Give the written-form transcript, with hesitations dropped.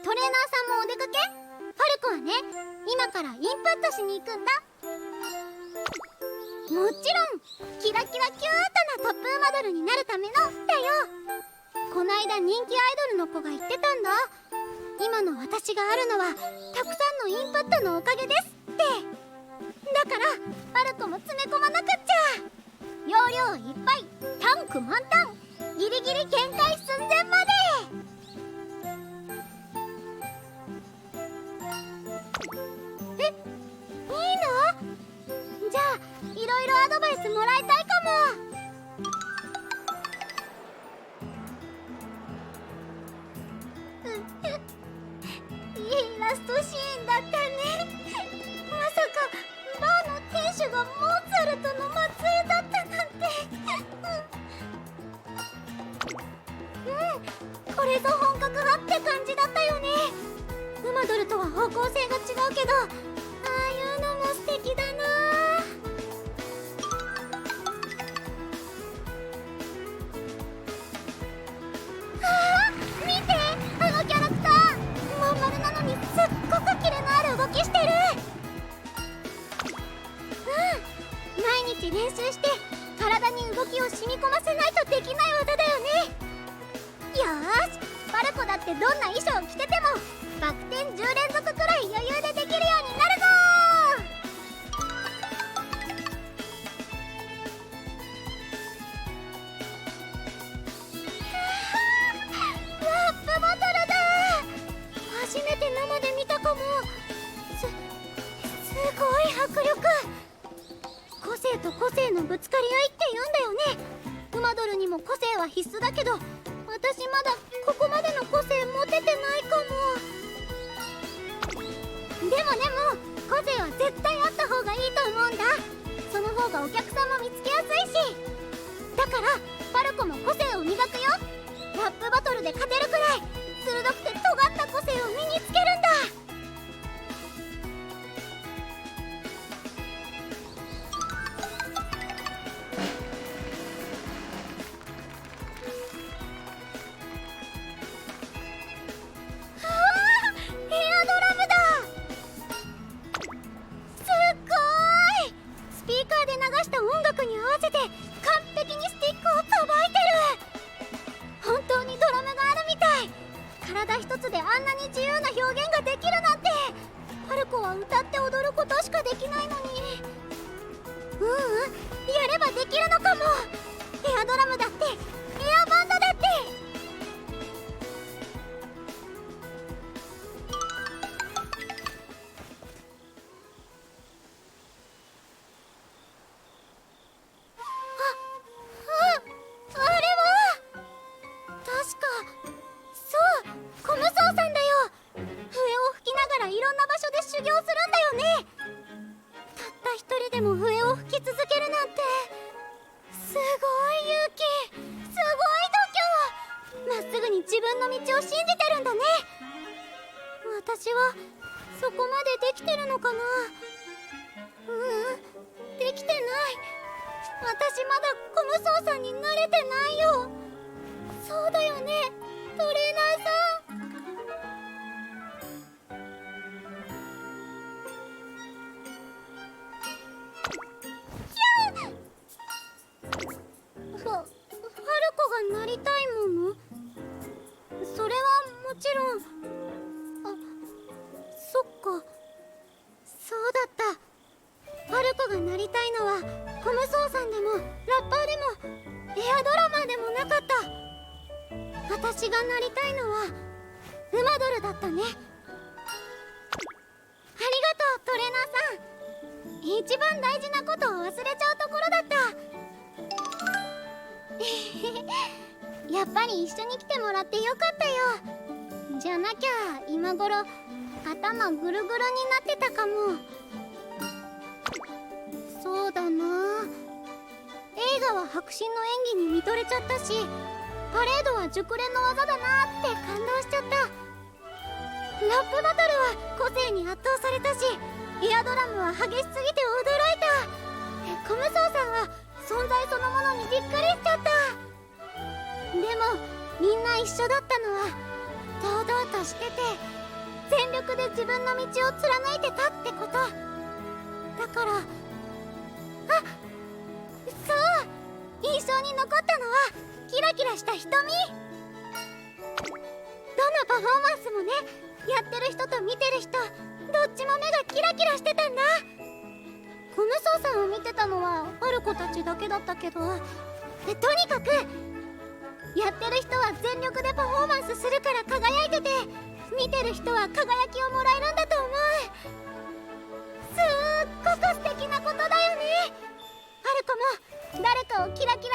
トレーナーさんもお出かけ？ファルコはね、今からインプットしに行くんだ。もちろんキラキラキュートなトップウマドルになるためのだよ。こないだ人気アイドルの子が言ってたんだ。今の私があるのはたくさんのインプットのおかげですって。だからファルコも詰め込まなくっちゃ。容量いっぱい、タンク満タン、ギリギリ限界寸前まで。え、いいの？じゃあいろいろアドバイスもらいたいかも。いいラストシーンだったね。まさかバーの店主がモーツァルトの末裔だったなんて。これぞ本格派って感じだったよね。ウマドルとは方向性が違うけど、ああいうのも素敵だな。見て、あのキャラクターまん丸なのにすっごくキレのある動きしてる。毎日練習して体に動きを染み込ませないとできない技だよね。よーし、ファルコだってどんな衣装を着ててもバク転10連続くらい余裕でできるようになるぞー。ラップバトルだ。初めて生で見たかも。すごい迫力。個性と個性のぶつかり合いって言うんだよね。ウマドルにも個性は必須だけど、私まだここまでの個性持ててないかも。でも個性は絶対あった方がいいと思うんだ。その方がお客さんも見つけやすいし。だからファルコも個性を磨くよ。ラップバトルで勝てるくらい鋭くて尖った個性を身につけるんだ。体一つであんなに自由な表現ができるなんて。ファルコは歌って踊ることしかできないのに。やればできるのかも。エアドラムだってエアバンドだって。あれは確かコムソーさんだよ。笛を吹きながらいろんな場所で修行するんだよね。たった一人でも笛を吹き続けるなんてすごい勇気、すごい度胸。まっすぐに自分の道を信じてるんだね。私はそこまでできてるのかな。できてない。私まだコムソーさんに慣れてないよ。そうだよね、トレーナーさん。ファルコがなりたいもの？それはもちろん。そっか、そうだった。ファルコがなりたいのはコムソーさんでもラッパーでもエアドラマーでもなかった。私がなりたいのはウマドルだったね。ありがとうトレーナーさん。一番大事なことを忘れちゃうところだった。やっぱり一緒に来てもらってよかったよ。じゃなきゃ今頃頭ぐるぐるになってたかも。そうだな、映画は迫真の演技に見とれちゃったし、パレードは熟練の技だなって感動しちゃった。ラップバトルは個性に圧倒されたし、エアドラムは激しすぎて驚いた。コムソびっくりしちゃった。でもみんな一緒だったのは堂々としてて全力で自分の道を貫いてたってことだから。そう印象に残ったのはキラキラした瞳。どのパフォーマンスもね、やってる人と見てる人どっちも目がキラキラしてたんだ。コムソーさんを見てたのはパルコたちだけだったけど、とにかくやってる人は全力でパフォーマンスするから輝いてて、見てる人は輝きをもらえるんだと思う。すっごく素敵なことだよね。パルコも誰かをキラキラ